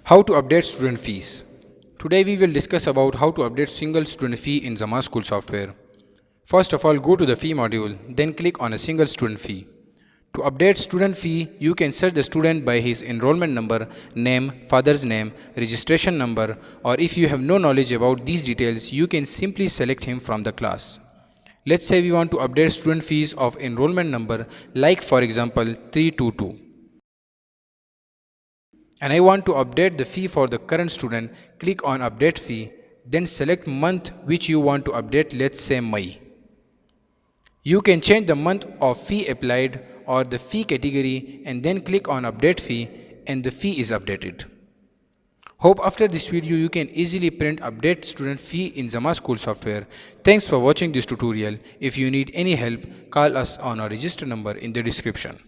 How to update student fees. Today we will discuss about how to update single student fee in ZamaSchool software. First of all, go to the fee module, then click on a single student fee. To update student fee, you can search the student by his enrollment number, name, father's name, registration number, or if you have no knowledge about these details, you can simply select him from the class. Let's say we want to update student fees of enrollment number like for example 322. And I want to update the fee for the current student. Click on update fee, then select month which you want to update, let's say May. You can change the month of fee applied or the fee category and then click on update fee and the fee is updated. Hope after this video you can easily print update student fee in ZamaSchool software. Thanks for watching this tutorial. If you need any help, call us on our register number in the description.